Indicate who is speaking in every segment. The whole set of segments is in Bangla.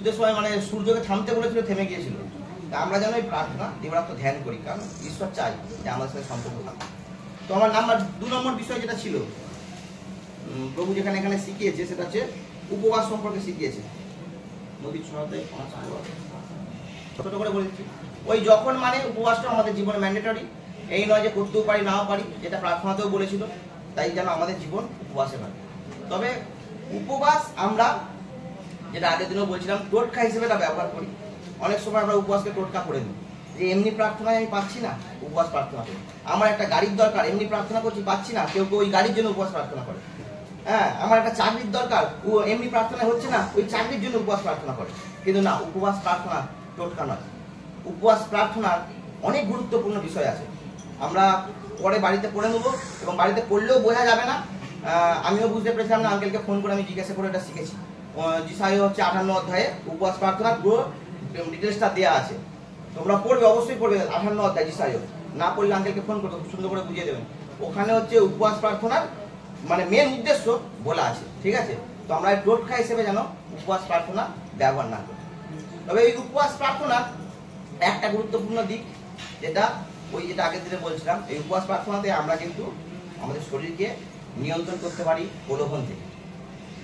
Speaker 1: যুদ্ধের সময় মানে সূর্যকে থামতে বলেছিল, থেমে গিয়েছিল। তা আমরা যেন এই প্রার্থনা দিবারাত্র ধ্যান করি, কারণ ঈশ্বর চাই যে আমাদের সাথে সম্পর্ক থাকবে। তো আমার নাম্বার 2 নম্বর বিষয় যেটা ছিল, প্রভু যেখানে এখানে শিখিয়েছে সেটা হচ্ছে উপবাস সম্পর্কে শিখিয়েছে। নদীর ছড়াতে ছোট করে বলেছি, ওই যখন মানে উপবাসটা আমাদের জীবনে ম্যান্ডেটরি, এই নয় যে করতেও পারি নাও পারি, যেটা প্রার্থনাতেও বলেছিল। তাই যেন আমাদের জীবন উপবাসে হয়। তবে উপবাস আমরা যেটা আগের দিনও বলছিলাম টোটকা হিসেবে এটা ব্যবহার করি। অনেক সময় আমরা উপবাসকে টোটকা করে দিই, যে এমনি প্রার্থনায় আমি পাচ্ছি না, উপবাস প্রার্থনা করি। আমার একটা গাড়ির দরকার, এমনি প্রার্থনা করছি পাচ্ছি না, কেউ কেউ ওই গাড়ির জন্য উপবাস প্রার্থনা করে। হ্যাঁ, আমার একটা চাকরির দরকার, ও এমনি প্রার্থনা হচ্ছে না, ওই চাকরির জন্য উপবাস প্রার্থনা করে। কিন্তু না, উপবাস প্রার্থনা টোটকা নয়। উপবাস প্রার্থনার অনেক গুরুত্বপূর্ণ বিষয় আছে, আমরা পরে বাড়িতে পড়ে নেবো, এবং বাড়িতে পড়লেও বোঝা যাবে না। আমিও বুঝতে পেরেছিলাম না, আঙ্কেলকে ফোন করে আমি জিজ্ঞাসা করে এটা শিখেছি। যিশায় হচ্ছে 58 অধ্যায়ে উপবাস প্রার্থনার পুরো ডিটেলসটা দেওয়া আছে, তোমরা পড়বে, অবশ্যই পড়বে। 58 অধ্যায় যিশায়, না পড়লে আঙ্কেলকে ফোন করতে খুব সুন্দর করে বুঝিয়ে দেবেন। ওখানে হচ্ছে উপবাস প্রার্থনার মানে মেন উদ্দেশ্য বলা আছে, ঠিক আছে? তো আমরা এই টোটকা হিসেবে যেন উপবাস প্রার্থনা ব্যবহার না করি। তবে এই উপবাস প্রার্থনার একটা গুরুত্বপূর্ণ দিক, যেটা যেটা আগের দিনে বলছিলাম, এই উপবাস প্রার্থনাতে আমরা কিন্তু আমাদের শরীরকে নিয়ন্ত্রণ করতে পারি প্রলোভন থেকে।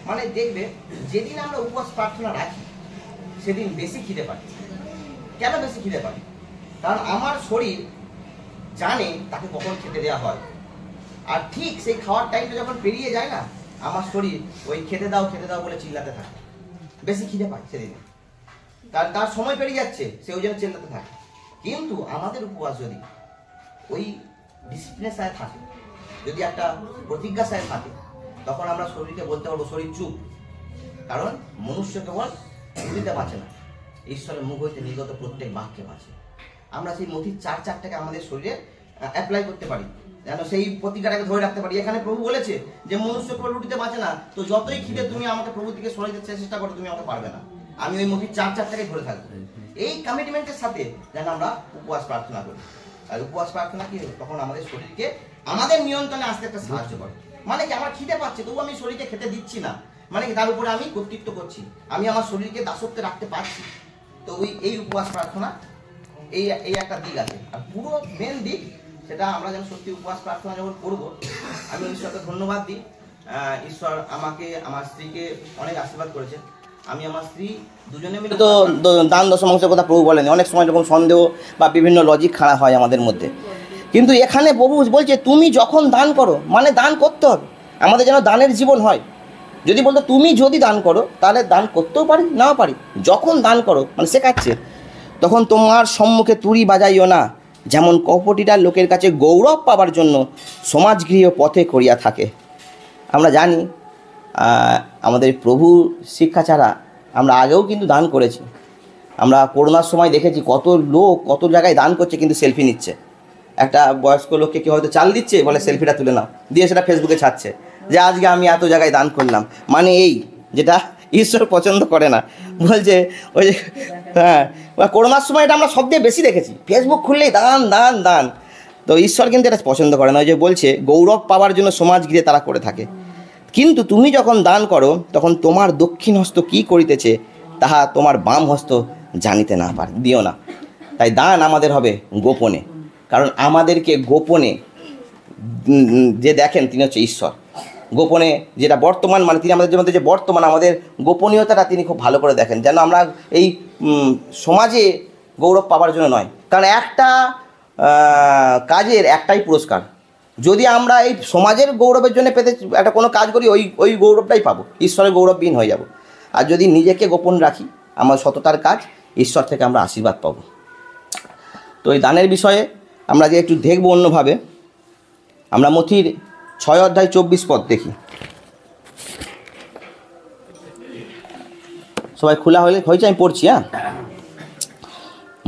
Speaker 1: মানে দেখবে, যেদিন আমরা উপবাস প্রার্থনা রাখি সেদিন বেশি খিদে পাই। কেন বেশি খিদে পাই? কারণ আমার শরীর জানে তাকে কখন খেতে দেওয়া হয়, আর ঠিক সেই খাওয়ার টাইমটা যখন পেরিয়ে যায় না, আমার শরীর ওই খেতে দাও বলে চিল্লাতে থাকে। বেশি খিদে পায় সেদিন, তার সময় পেরিয়ে যাচ্ছে, সে ওই জন্য চিল্লাতে থাকে। কিন্তু আমাদের উপবাস যদি ওই ডিসিপ্লিনের সাথে থাকে, যদি একটা প্রতিজ্ঞার সাথে থাকে, তখন আমরা শরীরকে বলতে পারবো শরীর চুপ। কারণ মনুষ্য কেবল রুটিতে বাঁচে না, ঈশ্বরের মুখ হইতে নির্গত প্রত্যেক বাক্যে বাঁচে। আমরা সেই মথির 4:4টাকে আমাদের শরীরে অ্যাপ্লাই করতে পারি, যেন সেই প্রতিজ্ঞাটাকে ধরে রাখতে পারি। এখানে প্রভু বলেছে যে মনুষ্য কেবল রুটিতে বাঁচে না, তো যতই খিদে তুমি আমাকে প্রভু থেকে সরাইতে চেষ্টা করো, তুমি আমাকে পারবে না। আমি ওই মথির 4:4টাকে ধরে থাকবো। এই কমিটমেন্টের সাথে যেন আমরা উপবাস প্রার্থনা করি। আর উপবাস প্রার্থনা কি, তখন আমাদের শরীরকে আমাদের নিয়ন্ত্রণে আসতে একটা সাহায্য করে। মানে কি, আমার খিদে পাচ্ছে তবু আমি শরীরকে খেতে দিচ্ছি না, মানে কি তার উপরে আমি কর্তৃত্ব করছি, আমি আমার শরীরকে দাসত্বে রাখতে পারছি। তো এই উপবাস প্রার্থনা এই একটা দিক আছে। আর পুরো মেন দিক, সেটা আমরা যেন সত্যি উপবাস প্রার্থনা যখন করবো, আমি ঈশ্বরকে ধন্যবাদ দিই। ঈশ্বর আমাকে, আমার স্ত্রীকে অনেক আশীর্বাদ করেছে। আমি আমার স্ত্রী দুজনে মিলে তো দান দশমাংশের কথা প্রভু বলেনি। অনেক সময় যখন সন্দেহ বা বিভিন্ন লজিক খাড়া হয় আমাদের মধ্যে, কিন্তু এখানে প্রভু বলছে তুমি যখন দান করো, মানে দান করতে হবে, আমাদের যেন দানের জীবন হয়। যদি বলতো তুমি যদি দান করো, তাহলে দান করতেও পারি নাও পারি, যখন দান করো মানে শেখাচ্ছে, তখন তোমার সম্মুখে তুড়ি বাজাইও না, যেমন কপটিটা লোকের কাছে গৌরব পাবার জন্য সমাজগৃহ পথে করিয়া থাকে। আমরা জানি আমাদের প্রভু শিক্ষা ছাড়া আমরা আগেও কিন্তু দান করেছি। আমরা করোনার সময় দেখেছি কত লোক কত জায়গায় দান করছে, কিন্তু সেলফি নিচ্ছে। একটা বয়স্ক লোককে কেউ হয়তো চাল দিচ্ছে, বলে সেলফিটা তুলে নাও, দিয়ে সেটা ফেসবুকে ছাড়ছে যে আজকে আমি এত জায়গায় দান করলাম। মানে এই যেটা ঈশ্বর পছন্দ করে না, বলছে ওই যে হ্যাঁ, করোনার সময় এটা আমরা সবচেয়ে বেশি দেখেছি, ফেসবুক খুললেই দান দান দান। তো ঈশ্বর কিন্তু এটা পছন্দ করে না। ওই যে বলছে গৌরব পাওয়ার জন্য সমাজগৃহে তারা করে থাকে। কিন্তু তুমি যখন দান করো, তখন তোমার দক্ষিণ হস্ত কী করিতেছে তাহা তোমার বাম হস্ত জানিতে না পারে, দিও না। তাই দান আমাদের হবে গোপনে, কারণ আমাদেরকে গোপনে যে দেখেন তিনি হচ্ছে ঈশ্বর। গোপনে যেটা বর্তমান, মানে তিনি আমাদের মধ্যে যে বর্তমান, আমাদের গোপনীয়তাটা তিনি খুব ভালো করে দেখেন, যেন আমরা এই সমাজে গৌরব পাওয়ার জন্য নয়। কারণ একটা কাজের একটাই পুরস্কার, যদি আমরা এই সমাজের গৌরবের জন্য পেতে একটা কোনো কাজ করি, ওই গৌরবটাই পাবো, ঈশ্বরের গৌরববিহীন হয়ে যাব। আর যদি নিজেকে গোপন রাখি, আমার সততার কাজ, ঈশ্বর থেকে আমরা আশীর্বাদ পাবো। তো এই দানের বিষয়ে আমরা যে একটু দেখব অন্যভাবে, আমরা মথির 6:24 দেখি। সবাই খোলা হয়েছে, আমি পড়ছি। হ্যাঁ,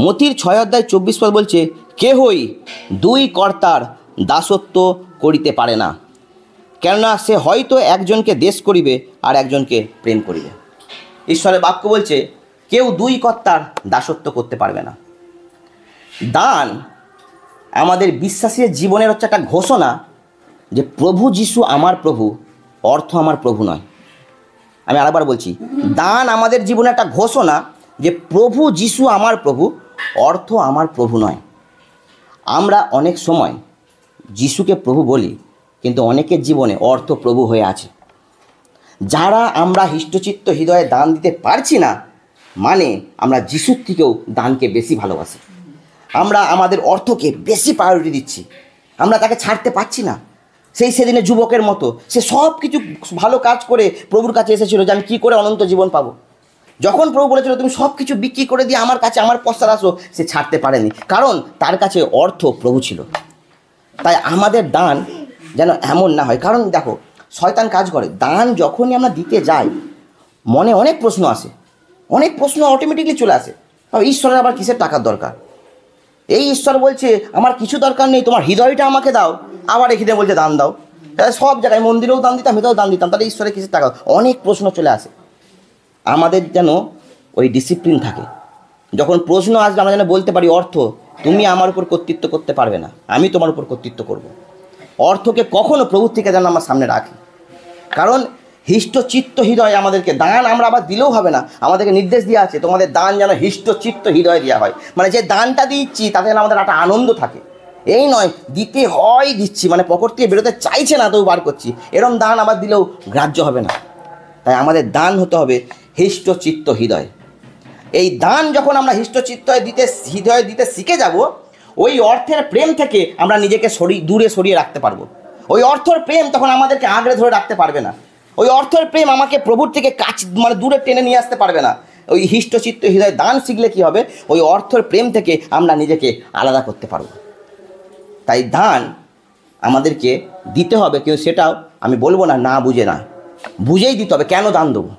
Speaker 1: মথির 6:24 বলছে, কেহই দুই কর্তার দাসত্ব করিতে পারে না, কেননা সে হয়তো একজনকে দেশ করিবে আর একজনকে প্রেম করিবে। ঈশ্বরের বাক্য বলছে কেউ দুই কর্তার দাসত্ব করতে পারবে না। দান আমাদের বিশ্বাসীর জীবনের হচ্ছে একটা ঘোষণা যে প্রভু যিশু আমার প্রভু, অর্থ আমার প্রভু নয়। আমি আরেকবার বলছি, দান আমাদের জীবনে একটা ঘোষণা যে প্রভু যিশু আমার প্রভু, অর্থ আমার প্রভু নয়। আমরা অনেক সময় যিশুকে প্রভু বলি, কিন্তু অনেকের জীবনে অর্থ প্রভু হয়ে আছে। যারা আমরা হৃষ্টচিত্ত হৃদয়ে দান দিতে পারছি না, মানে আমরা যিশুর থেকেও দানকে বেশি ভালোবাসি। আমরা আমাদের অর্থকে বেশি প্রায়োরিটি দিচ্ছি, আমরা তাকে ছাড়তে পারছি না। সেদিনে যুবকের মতো সে সব কিছু ভালো কাজ করে প্রভুর কাছে এসেছিল যে আমি কী করে অনন্ত জীবন পাবো। যখন প্রভু বলেছিল তুমি সব কিছু বিক্রি করে দিয়ে আমার কাছে আমার পশ্চাৎ আসো, সে ছাড়তে পারেনি, কারণ তার কাছে অর্থ প্রভু ছিল। তাই আমাদের দান যেন এমন না হয়, কারণ দেখো শয়তান কাজ করে, দান যখনই আমরা দিতে যাই মনে অনেক প্রশ্ন আসে, অনেক প্রশ্ন অটোমেটিকলি চলে আসে। ঈশ্বরের আবার কিসের টাকার দরকার? এই ঈশ্বর বলছে আমার কিছু দরকার নেই, তোমার হৃদয়টা আমাকে দাও, আবার এখানে বলছে দান দাও। সব জায়গায় মন্দিরেও দান দিতাম, হৃদয়েও দান দিতাম, তাহলে ঈশ্বরের কিসের টাকা? অনেক প্রশ্ন চলে আসে। আমাদের যেন ওই ডিসিপ্লিন থাকে, যখন প্রশ্ন আসবে আমরা যেন বলতে পারি অর্থ তুমি আমার উপর কর্তৃত্ব করতে পারবে না, আমি তোমার উপর কর্তৃত্ব করব। অর্থকে কখনো প্রভুর থেকে যেন আমার সামনে রাখি, কারণ হৃষ্টচিত্ত হৃদয় আমাদেরকে দান আমরা আবার দিলেও হবে না, আমাদেরকে নির্দেশ দেওয়া আছে তোমাদের দান যেন হৃষ্টচিত্ত হৃদয়ে দেওয়া হয়। মানে যে দানটা দিচ্ছি তাতে যেন আমাদের একটা আনন্দ থাকে, এই নয় দিতে হয় দিচ্ছি মানে পকেট থেকে বেরোতে চাইছে না তবু বার করছি, এরম দান আবার দিলেও গ্রাহ্য হবে না। তাই আমাদের দান হতে হবে হৃষ্টচিত্ত হৃদয়। এই দান যখন আমরা হৃষ্টচিত্ত হৃদয়ে দিতে শিখে যাব, ওই অর্থের প্রেম থেকে আমরা নিজেকে দূরে সরিয়ে রাখতে পারবো। ওই অর্থের প্রেম তখন আমাদেরকে আঁকড়ে ধরে রাখতে পারবে না, ওই অর্থের প্রেম আমাকে প্রভুর থেকে মানে দূরে টেনে নিয়ে আসতে পারবে না। ওই হৃষ্টচিত্ত হৃদয় দান শিখলে কী হবে, ওই অর্থের প্রেম থেকে আমরা নিজেকে আলাদা করতে পারবো। তাই দান আমাদেরকে দিতে হবে, কিন্তু সেটাও আমি বলবো না না বুঝে না, বুঝেই দিতে হবে। কেন দান দেবো?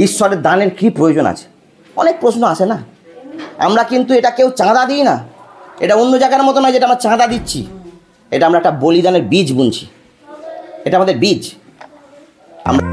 Speaker 1: ঈশ্বরের দানের কী প্রয়োজন আছে? অনেক প্রশ্ন আসে না। আমরা কিন্তু এটা কেউ চাঁদা দিই না, এটা অন্য জায়গার মতো নয় যেটা আমরা চাঁদা দিচ্ছি, এটা আমরা একটা বলিদানের বীজ বুনছি, এটা আমাদের বীজ। আমরা